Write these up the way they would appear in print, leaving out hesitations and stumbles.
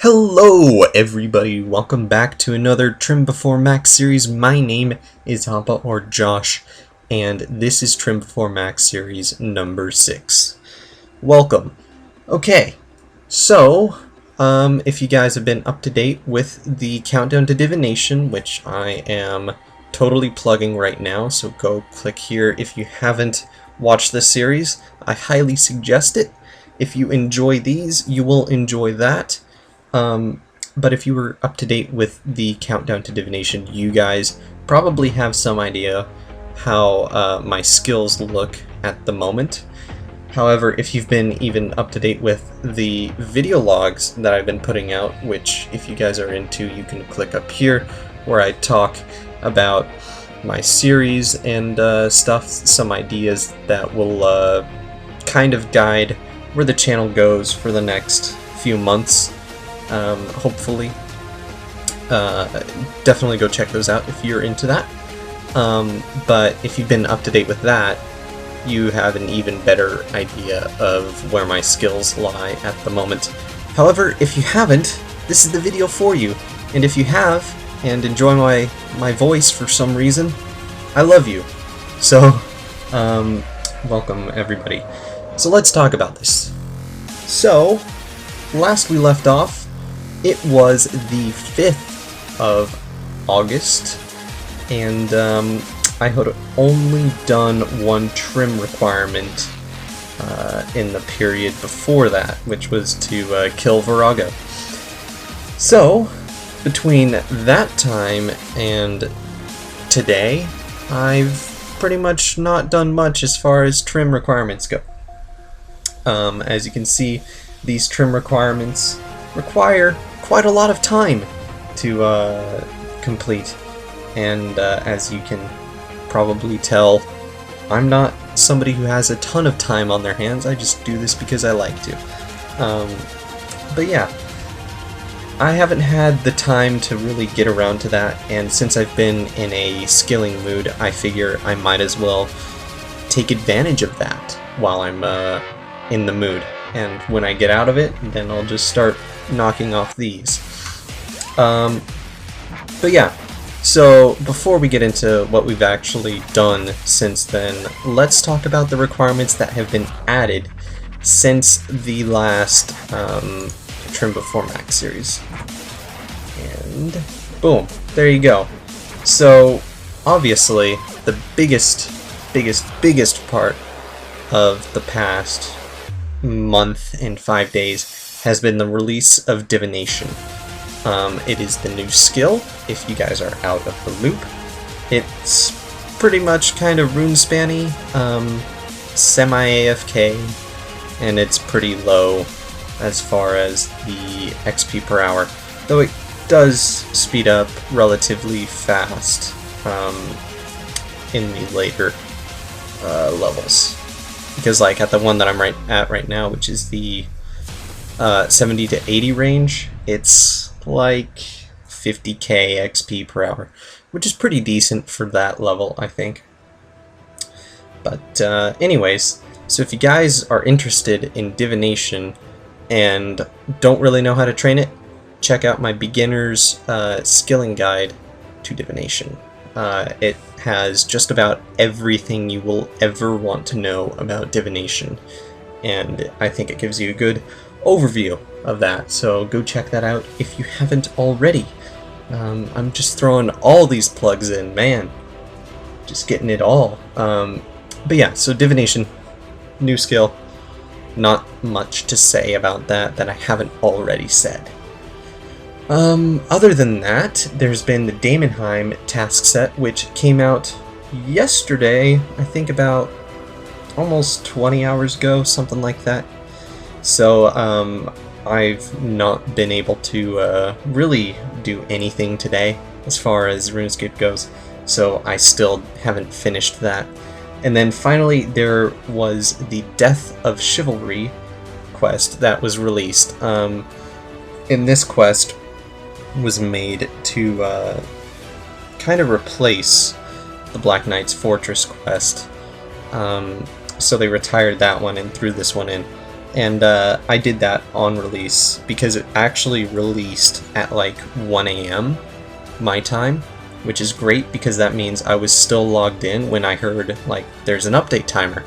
Hello everybody, welcome back to another Trim Before Max series. My name is Hoppa or Josh, and this is Trim Before Max series number 6. Welcome. Okay, so, if you guys have been up to date with the Countdown to Divination, which I am totally plugging right now, so go click here if you haven't watched this series. I highly suggest it. If you enjoy these, you will enjoy that. But if you were up to date with the Countdown to Divination, you guys probably have some idea how my skills look at the moment. However, if you've been even up to date with the video logs that I've been putting out, which if you guys are into, you can click up here where I talk about my series and stuff, some ideas that will kind of guide where the channel goes for the next few months. Hopefully. Definitely go check those out if you're into that. But if you've been up to date with that, you have an even better idea of where my skills lie at the moment. However, if you haven't, this is the video for you. And if you have, and enjoy my voice for some reason, I love you. So, welcome everybody. So let's talk about this. So, last we left off, it was the 5th of August, and I had only done one trim requirement in the period before that, which was to kill Virago. So, between that time and today, I've pretty much not done much as far as trim requirements go. As you can see, these trim requirements require quite a lot of time to complete, and as you can probably tell, I'm not somebody who has a ton of time on their hands. I just do this because I like to. But yeah, I haven't had the time to really get around to that, and since I've been in a skilling mood, I figure I might as well take advantage of that while I'm in the mood. And when I get out of it, then I'll just start knocking off these. But yeah, so before we get into what we've actually done since then, let's talk about the requirements that have been added since the last Trim Before Max series. And boom, there you go. So obviously the biggest part of the past month and 5 days has been the release of Divination. It is the new skill, if you guys are out of the loop. It's pretty much kind of RuneSpanny, semi-AFK, and it's pretty low as far as the XP per hour, though it does speed up relatively fast in the later levels. Because like at the one that I'm right now, which is the 70 to 80 range, it's like 50k XP per hour, which is pretty decent for that level, I think. But anyways, so if you guys are interested in Divination and don't really know how to train it, check out my beginner's skilling guide to Divination. It has just about everything you will ever want to know about Divination, and I think it gives you a good overview of that, so go check that out if you haven't already. I'm just throwing all these plugs in, man. Just getting it all. But yeah, so Divination, new skill. Not much to say about that I haven't already said. Other than that, there's been the Daemonheim task set, which came out yesterday, I think about almost 20 hours ago, something like that. So, I've not been able to really do anything today as far as RuneScape goes, so I still haven't finished that. And then finally, there was the Death of Chivalry quest that was released. In this quest was made to kind of replace the Black Knight's Fortress quest. So they retired that one and threw this one in. And I did that on release because it actually released at like 1 a.m. my time, which is great because that means I was still logged in when I heard like there's an update timer.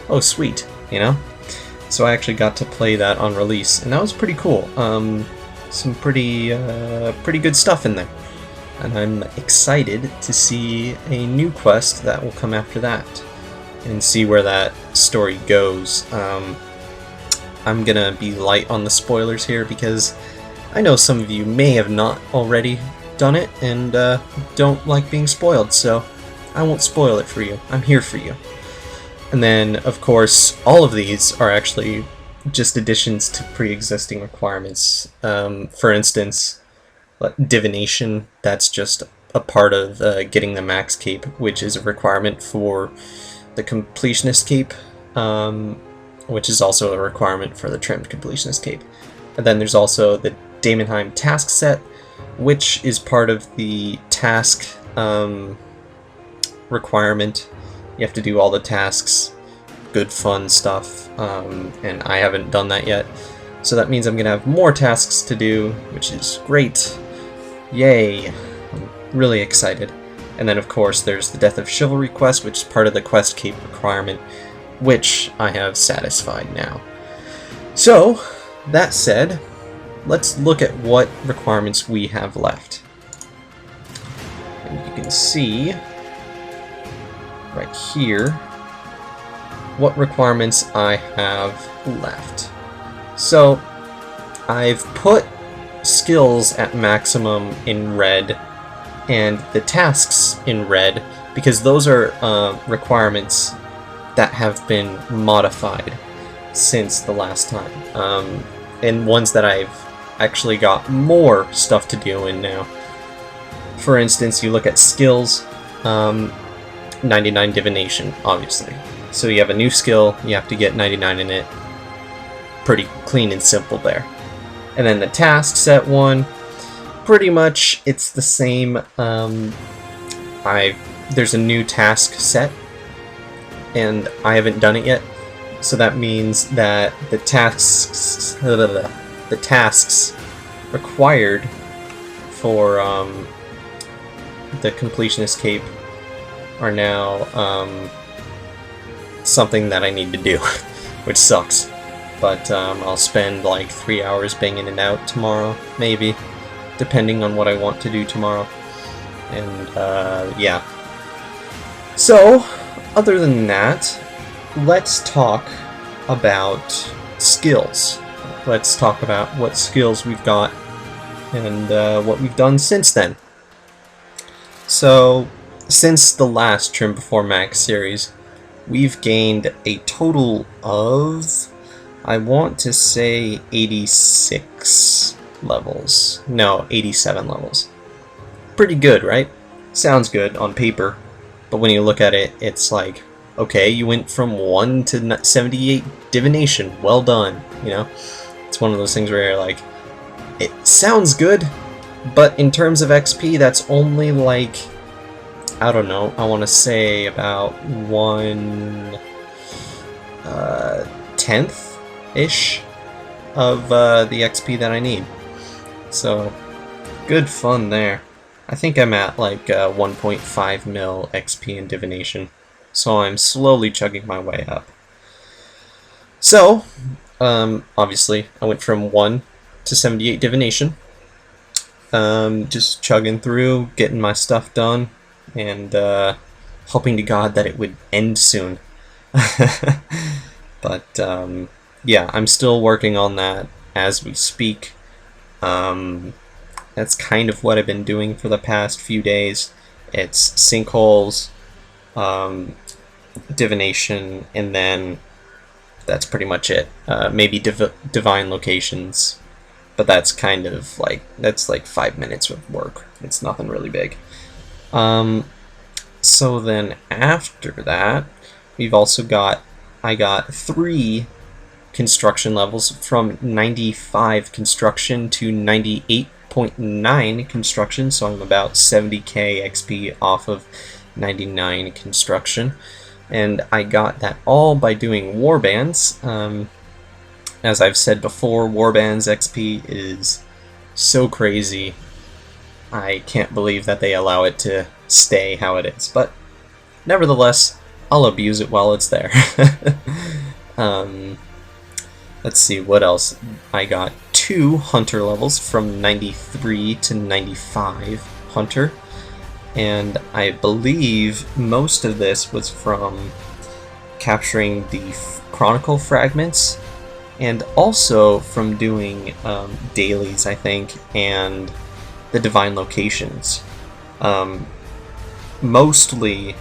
Oh sweet, you know? So I actually got to play that on release, and that was pretty cool. Some pretty good stuff in there. And I'm excited to see a new quest that will come after that and see where that story goes. I'm gonna be light on the spoilers here because I know some of you may have not already done it and don't like being spoiled, so I won't spoil it for you. I'm here for you. And then, of course, all of these are actually just additions to pre-existing requirements. For instance, divination, that's just a part of getting the max cape, which is a requirement for the completionist cape, which is also a requirement for the trimmed completionist cape. And then there's also the Daemonheim task set, which is part of the task requirement. You have to do all the tasks, good fun stuff, and I haven't done that yet. So that means I'm going to have more tasks to do, which is great. Yay! I'm really excited. And then of course there's the Death of Chivalry quest, which is part of the quest cape requirement, which I have satisfied now. So, that said, let's look at what requirements we have left. And you can see right here what requirements I have left. So I've put skills at maximum in red and the tasks in red because those are requirements that have been modified since the last time, and ones that I've actually got more stuff to do in now. For instance, you look at skills, 99 divination, obviously. So you have a new skill, you have to get 99 in it. Pretty clean and simple there. And then the task set one, pretty much it's the same. There's a new task set, and I haven't done it yet. So that means that the tasks required for the completionist cape are now something that I need to do, which sucks. But I'll spend like 3 hours banging it out tomorrow, maybe, depending on what I want to do tomorrow. And yeah. So, other than that, let's talk about skills. Let's talk about what skills we've got and what we've done since then. So, since the last Trim Before Max series, we've gained a total of, I want to say, 86 levels. No, 87 levels. Pretty good, right? Sounds good on paper, but when you look at it, it's like, okay, you went from 1 to 78 divination. Well done, you know? It's one of those things where you're like, it sounds good, but in terms of XP, that's only like, I don't know, I want to say about 1/10-ish of the XP that I need. So, good fun there. I think I'm at like 1.5 mil XP in divination, so I'm slowly chugging my way up. So, obviously, I went from 1 to 78 divination. Just chugging through, getting my stuff done, and hoping to God that it would end soon. But yeah, I'm still working on that as we speak. That's kind of what I've been doing for the past few days. It's sinkholes, divination, and then that's pretty much it. Maybe divine locations, but that's kind of like, that's like 5 minutes of work. It's nothing really big. So then after that, we've also got, I got 3 construction levels from 95 construction to 98.9 construction, so I'm about 70k XP off of 99 construction, and I got that all by doing warbands. As I've said before, Warband's XP is so crazy. I can't believe that they allow it to stay how it is, but nevertheless, I'll abuse it while it's there. Let's see, what else? I got 2 Hunter levels from 93 to 95 Hunter, and I believe most of this was from capturing the Chronicle fragments, and also from doing dailies, I think, and the divine locations. Mostly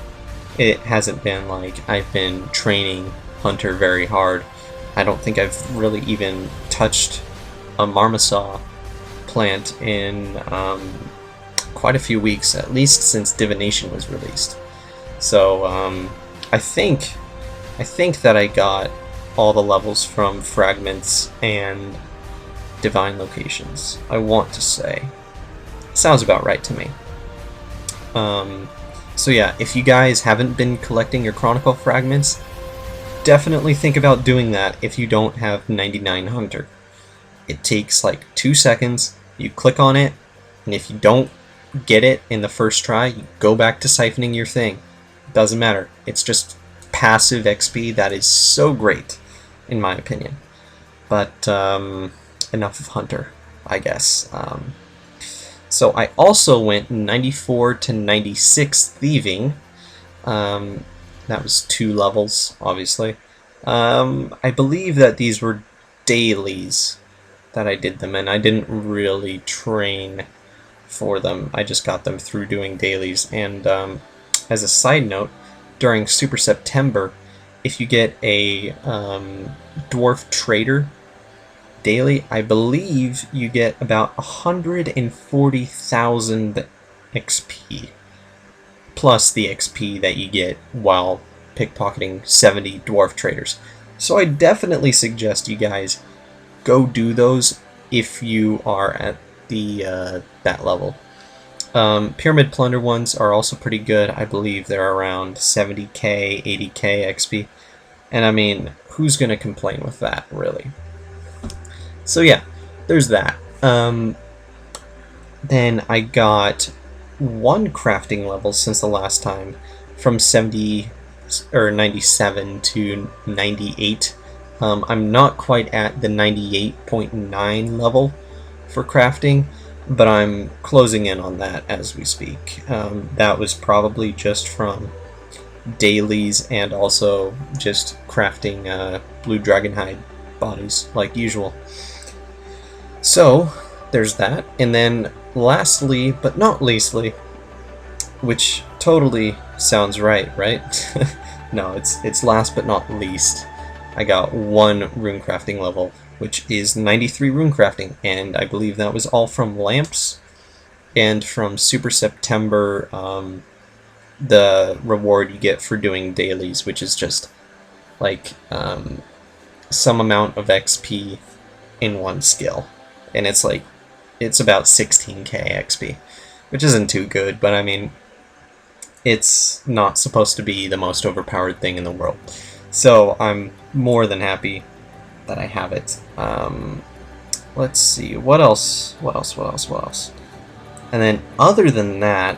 it hasn't been like I've been training Hunter very hard. I don't think I've really even touched a Marmosaur plant in quite a few weeks, at least since Divination was released. So I think that I got all the levels from fragments and divine locations, I want to say. Sounds about right to me. So yeah, if you guys haven't been collecting your Chronicle fragments, definitely think about doing that if you don't have 99 Hunter. It takes like 2 seconds, you click on it, and if you don't get it in the first try, you go back to siphoning your thing. Doesn't matter. It's just passive XP that is so great, in my opinion. But enough of Hunter, I guess. So I also went 94 to 96 Thieving. That was 2 levels, obviously. I believe that these were dailies that I did them, and I didn't really train for them. I just got them through doing dailies. And as a side note, during Super September, if you get a Dwarf Trader daily, I believe you get about 140,000 XP. Plus the XP that you get while pickpocketing 70 Dwarf Traders. So I definitely suggest you guys go do those if you are at the that level. Pyramid Plunder ones are also pretty good. I believe they're around 70k, 80k XP. And I mean, who's going to complain with that, really? So yeah, there's that. Then I got 1 crafting level since the last time, from 70 or 97 to 98. I'm not quite at the 98.9 level for crafting, but I'm closing in on that as we speak. That was probably just from dailies and also just crafting blue dragonhide bodies like usual. So there's that, and then lastly but not leastly, which totally sounds right? No, it's last but not least. I got 1 runecrafting level, which is 93 runecrafting, and I believe that was all from lamps and from Super September, the reward you get for doing dailies, which is just like some amount of XP in 1 skill, and it's about 16k XP, which isn't too good, but I mean, it's not supposed to be the most overpowered thing in the world. So I'm more than happy that I have it. Let's see, what else? And then other than that,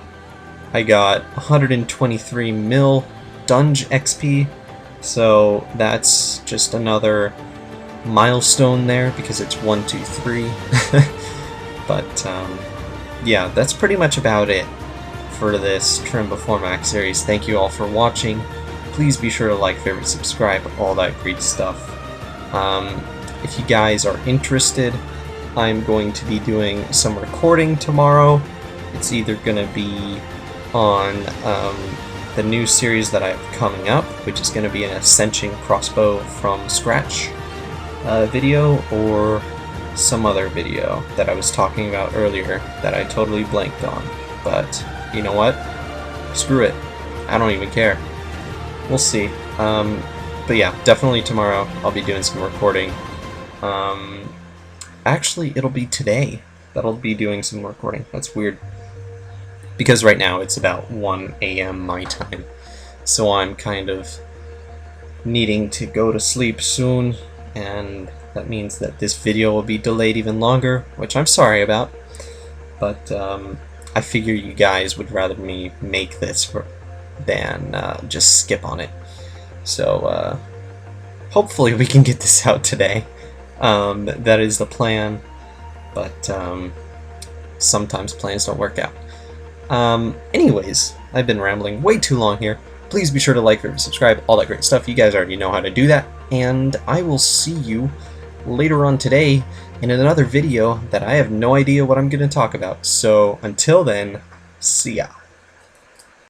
I got 123 mil Dunge XP, so that's just another milestone there because it's 1, 2, 3. But yeah, that's pretty much about it for this Trim Before Max series. Thank you all for watching. Please be sure to like, favorite, subscribe, all that great stuff. If you guys are interested, I'm going to be doing some recording tomorrow. It's either going to be on the new series that I have coming up, which is going to be an Ascension crossbow from scratch video, or some other video that I was talking about earlier that I totally blanked on. But you know what? Screw it. I don't even care. We'll see. But yeah, definitely tomorrow I'll be doing some recording. Actually, it'll be today that I'll be doing some recording. That's weird. Because right now it's about 1 a.m. my time. So I'm kind of needing to go to sleep soon, and That means that this video will be delayed even longer, which I'm sorry about, but I figure you guys would rather me make this than just skip on it. So hopefully we can get this out today. That is the plan, but sometimes plans don't work out. Anyways, I've been rambling way too long here. Please be sure to like, favorite, subscribe, all that great stuff. You guys already know how to do that, and I will see you later on today in another video that I have no idea what I'm going to talk about. So until then, see ya.